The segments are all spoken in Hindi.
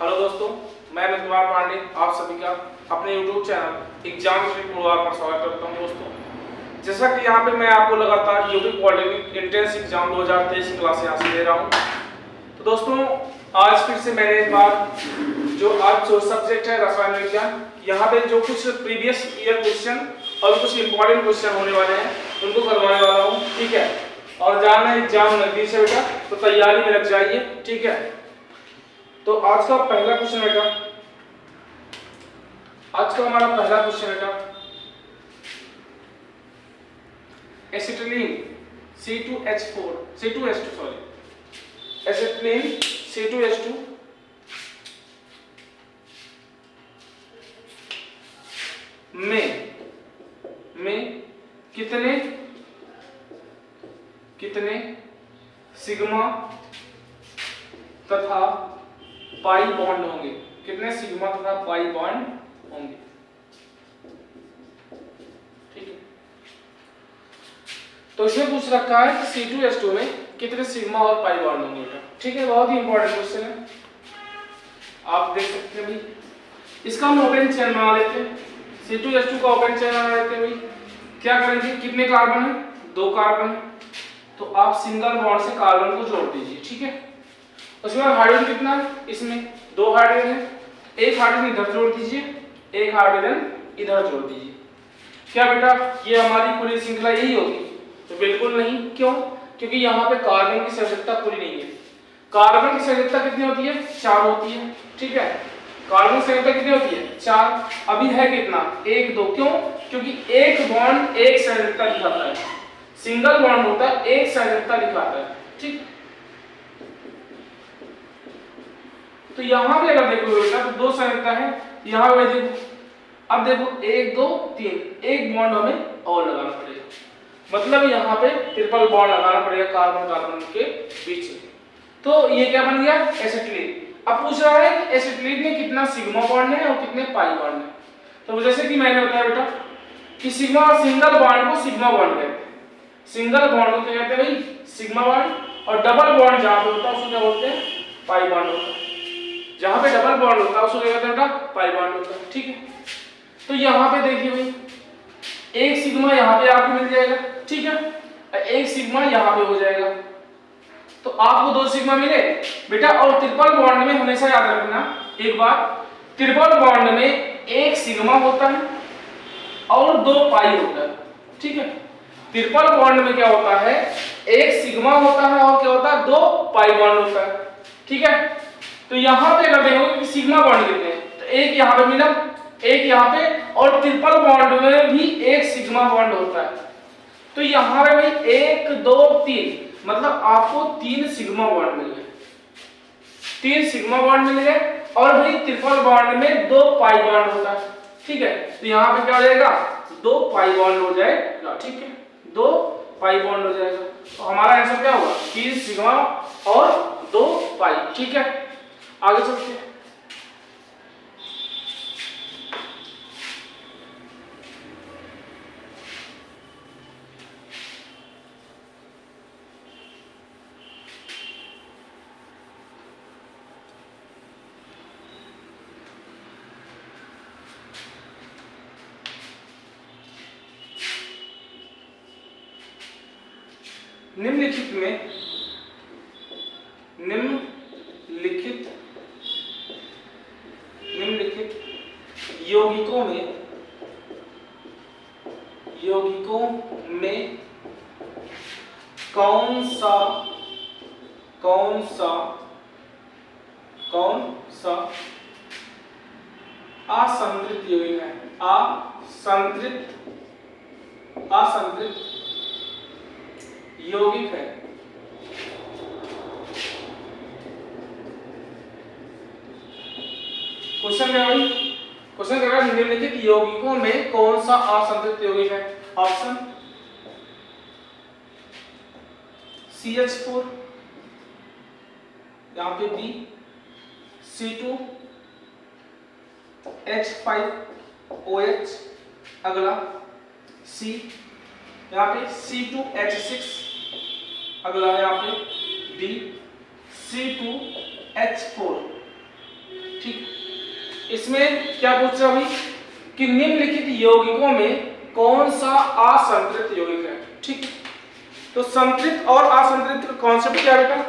हेलो दोस्तों, मैं अमित कुमार पांडे आप सभी का अपने YouTube चैनल एग्जाम पूर्वावर पर स्वागत करता हूं। दोस्तों, जैसा कि यहाँ पे मैं आपको लगातार यूपी पॉलिटेक्निक एंट्रेंस एग्जाम 2023 की क्लास यहाँ से दे रहा हूँ। तो दोस्तों, आज फिर से मैंने एक बार जो सब्जेक्ट है रसायन विज्ञान, यहाँ पे जो कुछ प्रीवियस ईयर क्वेश्चन और कुछ इंपॉर्टेंट क्वेश्चन होने वाले हैं उनको करवाने वाला हूँ। ठीक है, और जाना एग्जाम नजदीक से बेटा, तो तैयारी में लग जाइए। ठीक है, तो आज का पहला क्वेश्चन बेटा, आज का हमारा पहला क्वेश्चन बेटा, acetylene C2H2 sorry, acetylene C2H2 में कितने सिग्मा तथा पाई बॉन्ड होंगे? कितने सिग्मा तथा पाई बॉन्ड होंगे? ठीक है, तो इसमें पूछ रखा है कि C2H2 में कितने सिग्मा और पाई बॉन्ड होंगे। ठीक है, बहुत ही इंपॉर्टेंट क्वेश्चन है, आप देख सकते हैं भाई। इसका हम ओपन चेन बना लेते हैं, C2H2 का ओपन चेन बना लेते हैं भाई। क्या करेंगे, कितने कार्बन है? 2 कार्बन है, तो आप सिंगल बॉन्ड से कार्बन को जोड़ दीजिए। ठीक है, उसमें हाइड्रोजन कितना है? इसमें 2 हाइड्रोजन है, एक हाइड्रोजन इधर जोड़ दीजिए, एक हाइड्रोजन इधर जोड़ दीजिए। क्या बेटा ये हमारी पूरी श्रृंखला यही होगी? तो बिल्कुल नहीं। क्यों? क्योंकि यहाँ पे कार्बन की संयोजकता पूरी नहीं है। कार्बन की संयोजकता कितनी होती है? 4 होती है। ठीक है, कार्बन की संयोजकता कितनी होती है? 4। अभी है कितना? 1 2। क्यों? क्योंकि एक बॉन्ड एक संयोजकता दिखाता है, सिंगल बॉन्ड होता है एक संयोजकता दिखाता है। ठीक, तो यहां पे अगर देखो बेटा तो 2 संयोजकता है, यहां पे देखो, अब देखो 1 2 3, एक बॉन्ड हमें और लगाना पड़ेगा, मतलब यहां पे ट्रिपल बॉन्ड लगाना पड़ेगा कार्बन कार्बन के बीच में। तो ये क्या बन गया? एसिटिलीन। अब पूछ रहा है कि एसिटिलीन में कितना सिग्मा बॉन्ड है और कितने पाई बॉन्ड है। तो जैसे कि मैंने बताया बेटा कि सिग्मा सिंगल बॉन्ड को सिग्मा बॉन्ड कहते हैं, सिंगल बॉन्ड को क्या कहते हैं भाई? Sigma bond. और डबल बॉन्ड जहां पे होता है उसको क्या बोलते हैं? पाई बॉन्ड होता है। जहां पे डबल बॉन्ड होता है उसको क्या कहते हैं बेटा? पाई बॉन्ड होता है। ठीक है, तो यहां पे देखिए भाई, एक सिग्मा यहां पे आपको मिल जाएगा। ठीक है, एक सिग्मा यहां पे हो जाएगा, तो आपको 2 सिग्मा मिले बेटा। और ट्रिपल बॉन्ड में हमेशा याद रखना एक बात, ट्रिपल बॉन्ड में एक सिग्मा होता है और 2 पाई होता है। ठीक है, ट्रिपल बॉन्ड में क्या होता है? एक सिग्मा होता है और क्या होता है? 2 पाई बॉन्ड होता है। ठीक है, तो यहां पे अगर देखोगे कि सिग्मा बॉन्ड कितने हैं, तो एक यहां पे मिला, एक यहां पे, और ट्रिपल बॉन्ड में भी एक सिग्मा बॉन्ड होता है। तो यहां पे भाई 1 2 3, मतलब आपको 3 सिग्मा बॉन्ड मिल गए, 3 सिग्मा बॉन्ड मिल गए। और भाई ट्रिपल बॉन्ड में 2 पाई बॉन्ड होता है। ठीक है, तो यहां पे क्या हो जाएगा? 2 पाई बॉन्ड हो जाएगा। ठीक है, 2 पाई बॉन्ड हो जाएगा। तो हमारा आंसर क्या होगा? 3 सिग्मा और 2 पाई। ठीक है, आगे चलते हैं। निम्नलिखित यौगिकों में कौन सा असंतृप्त यौगिक है? असंतृप्त यौगिक है। क्वेश्चन क्या भाई? क्वेश्चन क्या है? निम्नलिखित यौगिकों में कौन सा असंतृप्त यौगिक है? ऑप्शन CH4, यहाँ पे B, C2H5OH, अगला C, यहाँ पे C2H6, अगला यहाँ पे D, C2H4। ठीक, इसमें क्या पूछ रहा भाई कि निम्नलिखित यौगिकों में कौन सा असंतृप्त यौगिक है। ठीक, तो संतृप्त और असंतृप्त कॉन्सेप्ट क्या है बेटा,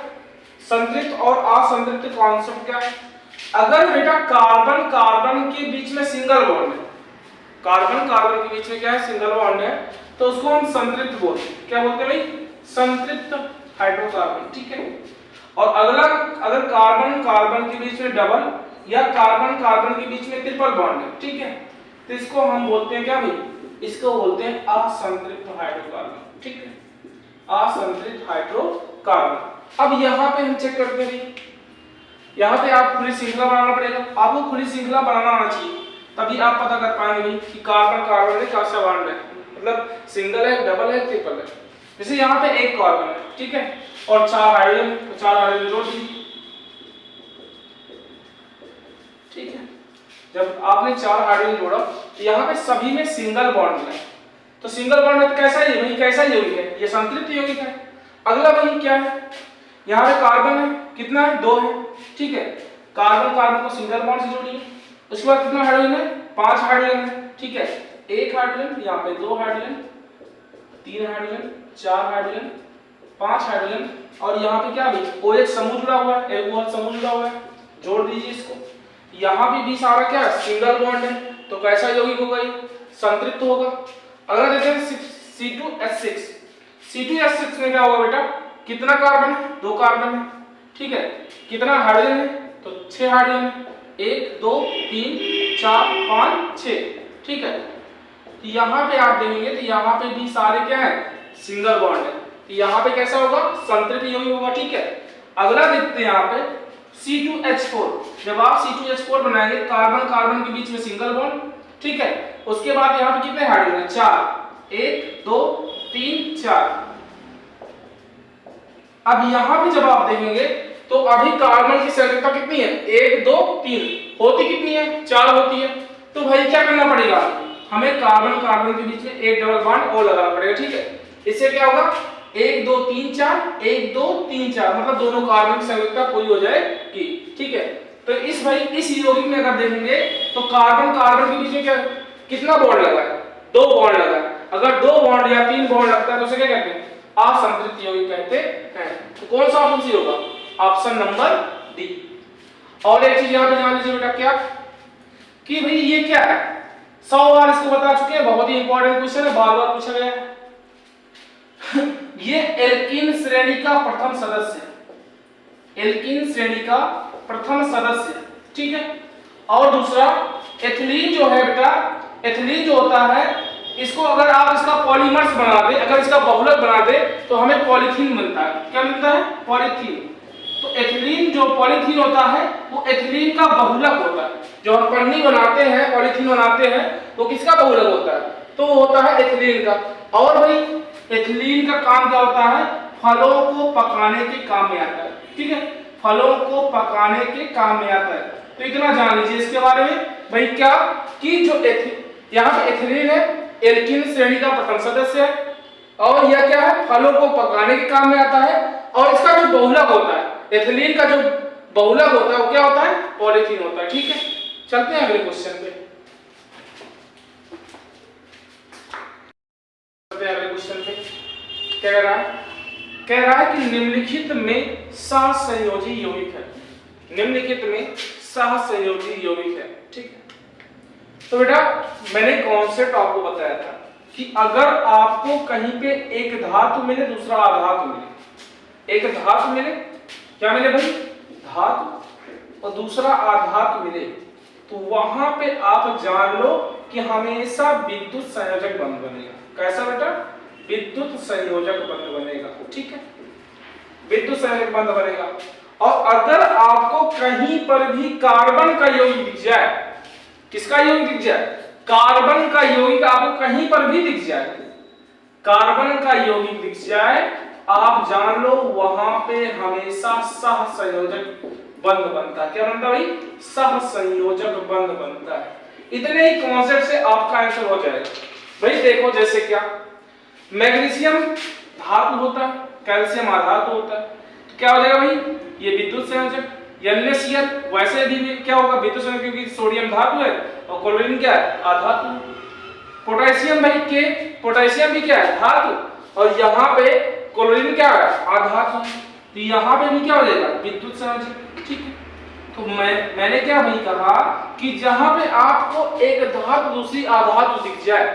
संतृप्त और असंतृप्त कॉन्सेप्ट क्या है। अगर बेटा कार्बन कार्बन के बीच में सिंगल बॉन्ड है, कार्बन कार्बन के बीच में क्या है, सिंगल बॉन्ड है, तो उसको हम संतृप्त बोलते हैं। क्या बोलते हैं भाई, संतृप्त हाइड्रोकार्बन। ठीक है, और अगला अगर कार्बन कार्बन के बीच में डबल या कार्बन कार्बन के बीच में ट्रिपल बॉन्ड है, ठीक है, तो इसको हम बोलते हैं क्या भाई, इसको बोलते हैं असंतृप्त हाइड्रोकार्बन। ठीक है, असंतृप्त हाइड्रोकार्बन। अब यहाँ पे हम चेक करते हैं, यहाँ पे आप खुली श्रृंखला बनाना पड़ेगा, आपको खुली श्रृंखला बनाना आना चाहिए, तभी आप पता कर पाएंगे भाई कि कार्बन कार्बन में कौन सा बॉन्ड है, मतलब सिंगल है, डबल है, ट्रिपल है। जैसे यहाँ पे एक कार्बन है, ठीक है, और 4 हाइड्रोजन, तो 4 हाइड्रोजन जोड़ दीजिए। ठीक है, जब आपने 4 हाइड्रोजन जोड़ा तो यहाँ पे सभी में सिंगल बॉन्ड है, तो सिंगल बॉन्ड है तो कैसा है भाई, कैसा यौगिक है, ये संतृप्त यौगिक है। अगला भाई क्या है, यहाँ पे कार्बन है, कितना है, 2 है। ठीक है, कार्बन कार्बन को सिंगल बॉन्ड से जोड़िए, उसके बाद कितना हाइड्रोजन है, 5 हाइड्रोजन है। ठीक है, 1 हाइड्रोजन, यहाँ पे 2 हाइड्रोजन, 3 हाइड्रोजन, 4 हाइड्रोजन, 5 हाइड्रोजन, और यहाँ पे क्या भाई OH समूह जुड़ा हुआ है, एक OH समूह जुड़ा हुआ है, जोड़ दीजिए इसको। यहाँ भी सारा क्या सिंगल बॉन्ड है, तो कैसा यौगिक होगा, ये संतृप्त होगा। अगला देखते हैं C2H6। C2H6 में क्या होगा बेटा, कितना कार्बन है, 2 कार्बन है। ठीक है, कितना हाइड्रोजन है, तो 6 हाइड्रोजन है, 1 2 3 4 5 6। ठीक है, यहाँ पे आप देखेंगे तो यहाँ पे भी सारे क्या है, सिंगल बॉन्ड है, तो यहाँ पे कैसा होगा, संतृप्त यौगिक होगा। ठीक है, अगला देखते हैं यहाँ पे C2H4। जब आप C2H4 बनाएंगे, कार्बन कार्बन के बीच में सिंगल बॉन्ड, ठीक है, उसके बाद यहाँ पे कितने हाइड्रोजन, 4, 1 2 3 4। अब यहाँ पे जब आप देखेंगे तो अभी कार्बन की संख्या कितनी है, 1 2 3, होती कितनी है, 4 होती है। तो भाई क्या करना पड़ेगा, हमें कार्बन कार्बन के बीच में एक डबल बॉन्ड और लगाना पड़ेगा। ठीक है, इससे क्या होगा, 1 2 3 4, 1 2 3 4, मतलब दोनों कार्बन की संख्या पूरी हो जाएगी। ठीक है, तो इस यौगिक में अगर देखेंगे तो कार्बन कार्बन के बीच में क्या कितना बॉन्ड लगा है, 2 बॉन्ड लगा है। अगर 2 बॉन्ड या 3 बॉन्ड लगता है तो उसे क्या कहते हैं, असंतृप्त यौगिक कहते हैं। तो कौन सा ऑप्शन सी होगा, ऑप्शन नंबर डी। और एक चीज यहाँ पे जान लीजिए बेटा, क्या कि भाई ये क्या है, 100 बार इसको बता चुके हैं, बहुत ही इंपॉर्टेंट क्वेश्चन है, बार बार पूछा गया है। ये एल्कीन श्रेणी का प्रथम सदस्य, एल्कीन श्रेणी का प्रथम सदस्य। ठीक है, और दूसरा एथिलीन जो है बेटा, एथिलीन जो होता है, इसको अगर आप इसका पॉलीमर्स बना दे, अगर इसका बहुलक बना दे तो हमें पॉलीथीन मिलता है। क्या मिलता है, पॉलीथीन। तो एथिलीन जो पॉलीथीन होता है वो एथिलीन का बहुलक होता है। जो हम पन्नी बनाते हैं, पॉलीथीन बनाते हैं, वो किसका बहुलक होता है, तो वो होता है एथिलीन का। और भाई एथिलीन का काम क्या होता है, फलों को पकाने के काम में आता है। ठीक है, फलों को पकाने के काम में आता है। तो इतना जान लीजिए इसके बारे में भाई, क्या कि जो यहाँ पे एथिलीन है, एल्कीन श्रेणी का प्रथम सदस्य है, और यह क्या है, फलों को पकाने के काम में आता है। और इसका जो बहुलक होता है, एथिलीन का जो बहुलक होता है वो क्या होता है, पॉलीथीन होता है। ठीक है, चलते हैं अगले क्वेश्चन पे। अगले क्वेश्चन पे क्या कह रहा है कि निम्नलिखित में सहसंयोजी यौगिक है, निम्नलिखित में सहसंयोजी यौगिक है। ठीक है, तो बेटा मैंने कॉन्सेप्ट आपको बताया था कि अगर आपको कहीं पे एक धातु मिले, दूसरा अधातु मिले, एक धातु मिले, क्या मिले भाई, धातु, और दूसरा अधातु मिले, तो वहां पे आप जान लो कि हमेशा विद्युत संयोजक बंध बनेगा। कैसा बेटा, विद्युत संयोजक बंध बनेगा। ठीक है, विद्युत संयोजक बंध बनेगा। और अगर आपको कहीं पर भी कार्बन का यौगिक दिख जाए, किसका यौगिक दिख जाए, कार्बन का यौगिक आपको कहीं पर भी दिख जाए, कार्बन का यौगिक दिख जाए, आप जान लो वहां पे हमेशा सहसंयोजक बंध बनता है। क्या बनता है भाई, सहसंयोजक बंध बनता है। इतने ही कॉन्सेप्ट से आपका आंसर हो जाएगा। भाई देखो, जैसे क्या मैग्नीशियम धातु होता है, कैल्शियम अधातु होता है, तो क्या हो जाएगा भाई, ये विद्युत संयोजक, NaCl वैसे भी क्या होगा विद्युत संयोजक, क्योंकि सोडियम धातु है और क्लोरीन क्या है अधातु। पोटेशियम भाई के, पोटेशियम भी क्या है धातु और यहाँ पे क्लोरीन क्या है अधातु, तो यहाँ पे भी क्या हो जाएगा विद्युत संयोजक। ठीक है, तो मैंने क्या भाई कहा कि जहां पे आपको एक धातु दूसरी अधातु दिख जाए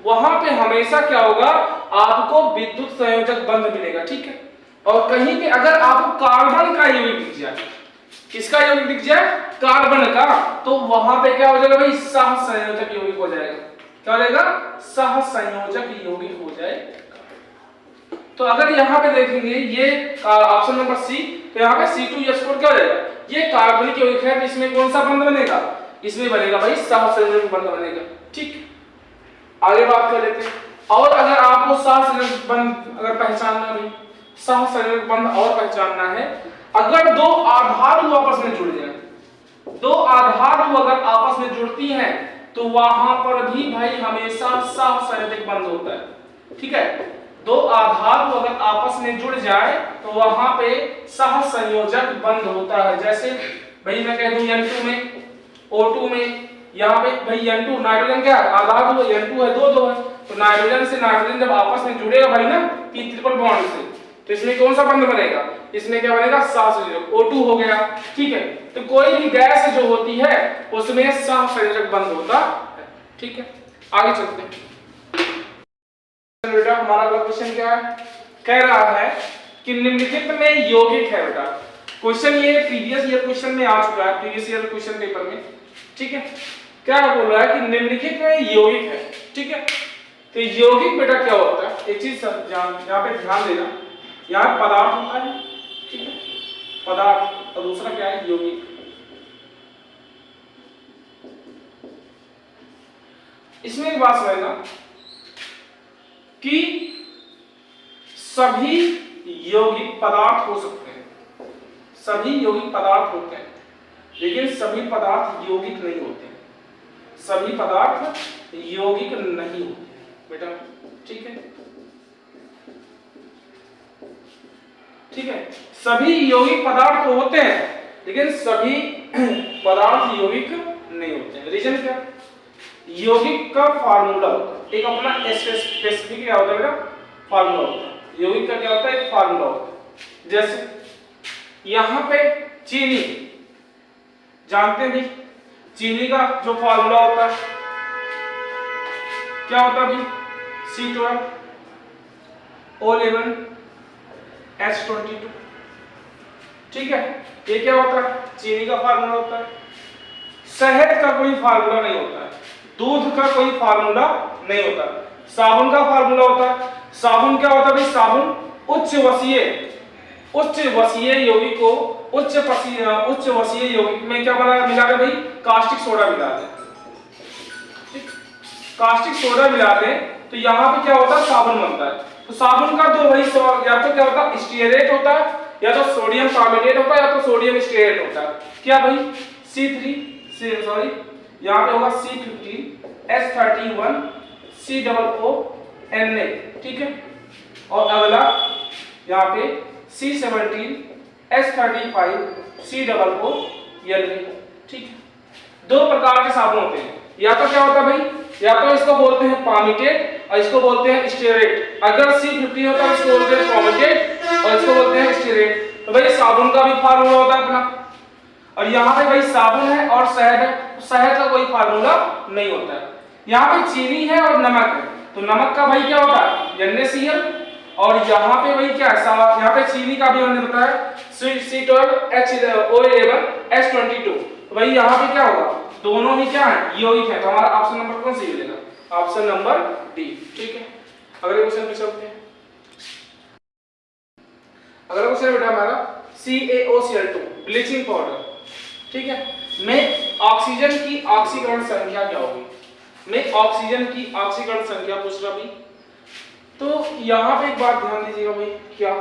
वहां पे हमेशा क्या होगा आपको विद्युत संयोजक बंध मिलेगा। ठीक है, और कहीं पे अगर आपको कार्बन का यौगिक दिख जाए, किसका यौगिक दिख जाए कार्बन का, तो वहां पे क्या हो जाएगा भाई सहसंयोजक यौगिक हो जाएगा। क्या हो जाएगा सहसंयोजक यौगिक हो जाएगा। तो अगर यहाँ पे देखेंगे ये ऑप्शन नंबर सी, तो यहाँ पे C2H4 क्या हो जाएगा ये कार्बनिक यौगिक है, तो इसमें कौन सा बंध बनेगा, इसमें बनेगा भाई सहसंयोजक बंध बनेगा। ठीक, आगे बात कर लेते हैं। और अगर आपको सहसंयोजक बंध अगर पहचानना भी, सहसंयोजक बंध और पहचानना है, अगर दो आधातु आपस में जुड़ जाए, दो आधातु अगर आपस में जुड़ती हैं तो वहां पर भी भाई हमेशा सहसंयोजक बंध होता है। ठीक है, दो आधातु अगर आपस में जुड़ जाए तो वहां पे सहसंयोजक बंध होता है। जैसे भाई मैं कह दूं N2 में O2 में, यहाँ पे भाई N2 नाइट्रोजन क्या है आधातु है, N2 है दो है, तो नाइट्रोजन से नाइट्रोजन जब आपस में जुड़ेगा भाई ना कि ट्रिपल बॉन्ड से, तो इसमें कौन सा बंध बनेगा, इसमें क्या बनेगा सहसंयोजक O2 हो गया। ठीक है, तो कोई भी गैस जो होती है उसमें सहसंयोजक बंध होता है। ठीक है, आगे चलते हैं। बेटा हमारा अगला क्वेश्चन क्या है, कह रहा है कि निम्नलिखित में यौगिक है। बेटा क्वेश्चन ये प्रीवियस ईयर क्वेश्चन में आ चुका है, प्रीवियस ईयर क्वेश्चन पेपर में। ठीक है, क्या बोल रहा है कि निम्नलिखित में यौगिक है। ठीक है, तो यौगिक बेटा क्या होता है, एक चीज यहाँ पे ध्यान देना, यहाँ पदार्थ होता है। ठीक है, पदार्थ, और दूसरा क्या है यौगिक। इसमें एक बात समझना कि सभी यौगिक पदार्थ हो सकते हैं, सभी यौगिक पदार्थ होते हैं, लेकिन सभी पदार्थ यौगिक नहीं होते हैं, सभी पदार्थ यौगिक नहीं होते बेटा। ठीक है, ठीक है, सभी यौगिक पदार्थ तो होते हैं लेकिन सभी पदार्थ यौगिक नहीं होते हैं। रीजन क्या, यौगिक का फार्मूला होता है, एक अपना स्पेसिफिक क्या होता है बेटा फार्मूला होता है। यौगिक का क्या होता है एक फार्मूला होता है। जैसे यहाँ पे चीनी, जानते हैं भाई चीनी का जो फार्मूला होता है क्या होता है भाई C12 O11 H22। ठीक है, ये क्या होता है चीनी का फार्मूला होता है। शहद का कोई फार्मूला नहीं होता है, दूध का कोई फार्मूला नहीं होता, साबुन का फार्मूला होता है। साबुन क्या होता है भाई, साबुन उच्च वसीय यौगिक को उच्च वसीय यौगिक में क्या बना मिला दे भाई कास्टिक सोडा मिला दे। कास्टिक सोडा मिला दे तो यहाँ पे क्या होता है साबुन बनता है। तो साबुन का दो भाई या तो क्या होता है स्टीयरेट होता है, या तो सोडियम कार्बोनेट होता है, या तो सोडियम स्टीयरेट होता है। क्या भाई यहाँ पे होगा C15H31 COO Na। ठीक है, और अगला यहाँ पे C17H35 COO Na। ठीक है, दो प्रकार के साबुन होते हैं, या तो क्या होता है भाई, या तो इसको बोलते हैं पामिटेट और इसको बोलते हैं स्टीयरेट। अगर C15 होता है इसको बोलते हैं पामिटेट और इसको बोलते हैं स्टीयरेट। तो भाई साबुन का भी फार्मूला होता है अपना, और यहाँ पे भाई साबुन है और शहद है, शहद का कोई फार्मूला नहीं होता है। यहाँ पे चीनी है और नमक है, तो नमक का भाई क्या होता है NaCl, और यहाँ पे भाई क्या है यहाँ पे चीनी का भी हमने बताया C12H11 H22। तो भाई यहाँ पे क्या होगा दोनों ही क्या है यौगिक है, तो हमारा ऑप्शन नंबर कौन सी मिलेगा, ऑप्शन नंबर डी। ठीक है, अगले क्वेश्चन पे चलते हैं। अगला क्वेश्चन बेटा हमारा CaOCl2 ब्लीचिंग पाउडर। ठीक है, में ऑक्सीजन की ऑक्सीकरण संख्या क्या होगी, में ऑक्सीजन की ऑक्सीकरण संख्या पूछ रहा भाई। तो यहां पे एक बात ध्यान दीजिएगा भाई, क्या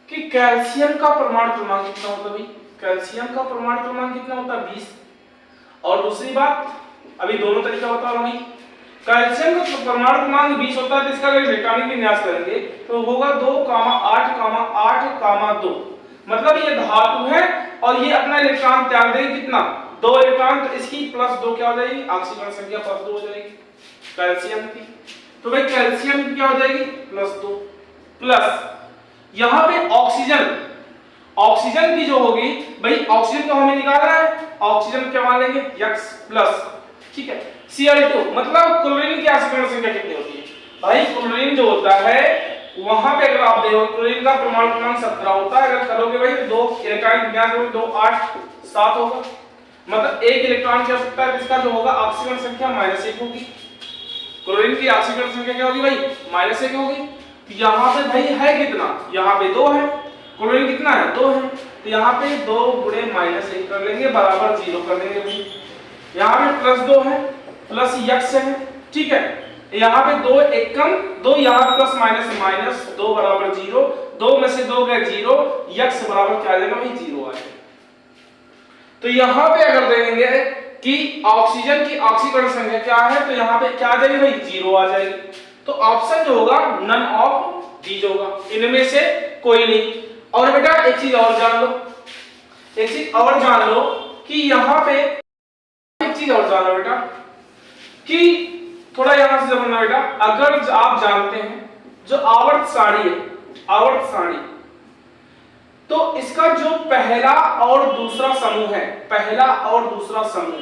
कि कैल्शियम का परमाणु क्रमांक कितना होता है भाई, कैल्शियम का परमाणु क्रमांक कितना होता है 20। और दूसरी बात अभी दोनों तरीका होता है भाई, कैल्शियम का परमाणु क्रमांक 20 होता है, तो इसका अगर इलेक्ट्रॉनिक विन्यास करेंगे तो होगा 2,8,2। मतलब ये धातु है और ये अपना इलेक्ट्रॉन त्याग देगी कितना, 2 इलेक्ट्रॉन, तो इसकी +2 क्या हो जाएगी, ऑक्सीकरण संख्या +2 हो जाएगी कैल्शियम की। तो भाई कैल्शियम की क्या हो जाएगी +2, प्लस यहां पे ऑक्सीजन की जो होगी, भाई ऑक्सीजन को हमें निकालना है, ऑक्सीजन क्या मान लेंगे X प्लस, ठीक है, Cl2, मतलब क्लोरीन की ऑक्सीकरण संख्या कितनी होती है भाई, क्लोरीन जो होता है वहां पे अगर आप देखो क्लोरीन का परमाणु क्रमांक 17 होता है, अगर करोगे भाई 2 इलेक्ट्रॉन विन्यास करोगे 2 8 7 होगा, मतलब 1 इलेक्ट्रॉन की आवश्यकता है, इसका जो होगा ऑक्सीकरण संख्या -1 होगी, क्लोरीन की ऑक्सीकरण संख्या क्या होगी भाई -1 होगी। तो यहाँ पे भाई है कितना, यहाँ पे 2 है, क्लोरीन कितना है 2 है, तो यहाँ पे 2 गुणे -1 कर लेंगे बराबर 0 कर देंगे भाई, यहाँ पे +2 है प्लस x है, ठीक है, यहाँ पे 2 एकम 2, यहाँ प्लस माइनस 2 बराबर 0, 2 में से 2 गए 0, x बराबर क्या आ जाएगा भाई 0 आ जाएगा। तो यहाँ पे अगर देखेंगे कि ऑक्सीजन की ऑक्सीकरण संख्या क्या है, तो यहाँ पे क्या आ जाएगी भाई 0 आ जाएगी, तो ऑप्शन जो होगा नन ऑफ दीज होगा, इनमें से कोई नहीं। और बेटा एक चीज और जान लो, एक चीज और जान लो कि यहाँ पे एक चीज और जान लो बेटा कि थोड़ा यहां से समझना बेटा, अगर आप जानते हैं जो आवर्त सारणी है, आवर्त सारणी, तो इसका जो पहला और दूसरा समूह है, पहला और दूसरा समूह,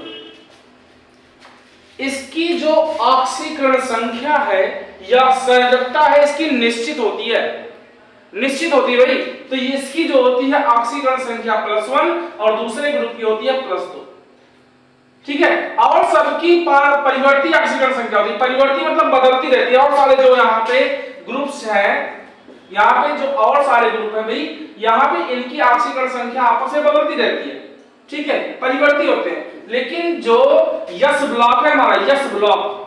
इसकी जो ऑक्सीकरण संख्या है या संयोजकता है इसकी निश्चित होती है, निश्चित होती है भाई। तो इसकी जो होती है ऑक्सीकरण संख्या +1 और दूसरे ग्रुप की होती है +2, ठीक है, और सबकी परिवर्ती ऑक्सीकरण संख्या होती है, परिवर्ती मतलब बदलती रहती है, और सारे जो यहाँ पे ग्रुप्स हैं, यहाँ पे जो और सारे ग्रुप है भाई, यहाँ पे इनकी ऑक्सीकरण संख्या आपस में बदलती रहती है, ठीक है, परिवर्ती होते हैं, लेकिन जो यस ब्लॉक है हमारा, यस ब्लॉक,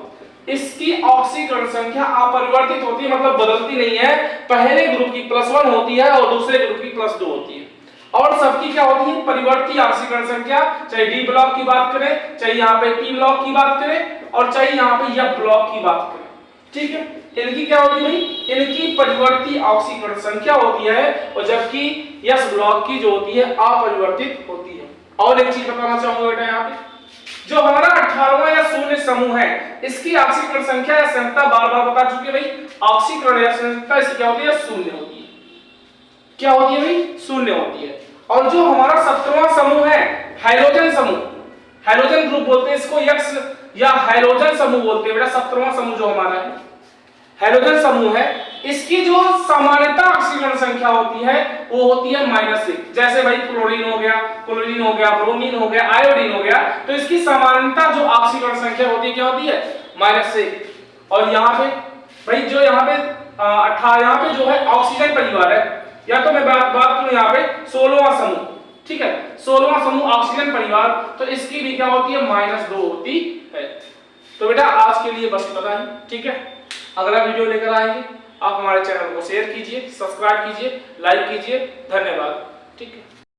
इसकी ऑक्सीकरण संख्या अपरिवर्तित होती है, मतलब बदलती नहीं है, पहले ग्रुप की +1 होती है और दूसरे ग्रुप की +2 होती है, और सबकी क्या होती है परिवर्ती ऑक्सीकरण संख्या, चाहे डी ब्लॉक की बात करें, चाहे यहाँ पे टी ब्लॉक की बात करें, और चाहे यहाँ पे एफ ब्लॉक की बात करें, ठीक है, इनकी क्या होती है भाई, इनकी परिवर्ती ऑक्सीकरण संख्या होती है, और जबकि एस ब्लॉक की जो होती है अपरिवर्तित होती है। और एक चीज बताना चाहूंगा बेटा, यहाँ पे जो हमारा 18वां या 0 समूह है, इसकी ऑक्सीकरण संख्या या संख्या बार-बार बता चुके भाई, ऑक्सीकरण या संख्या इसकी क्या होती है 0 होती है, क्या होती है भाई 0 होती है। और जो हमारा 17वां समूह है, हाइड्रोजन समूह, हाइड्रोजन ग्रुप बोलते हैं इसको, एक्स या हाइड्रोजन समूह बोलते हैं बेटा, 17वां समूह जो हमारा है हाइड्रोजन समूह है, इसकी जो सामान्यता ऑक्सीकरण संख्या होती है वो होती है -1, जैसे भाई क्लोरीन हो गया, ब्रोमीन हो गया, आयोडीन हो गया, तो इसकी सामान्यता जो ऑक्सीकरण संख्या होती है क्या होती है -1। और यहाँ पे भाई जो यहाँ पे 18 यहाँ पे जो है ऑक्सीजन परिवार है, या तो मैं बात करूं यहाँ पे 16वां समूह, ठीक है, 16वां समूह ऑक्सीजन परिवार, तो इसकी भी क्या होती है -2 होती है। तो बेटा आज के लिए बस इतना ही, ठीक है, अगला वीडियो लेकर आएंगे, आप हमारे चैनल को शेयर कीजिए, सब्सक्राइब कीजिए, लाइक कीजिए, धन्यवाद, ठीक है।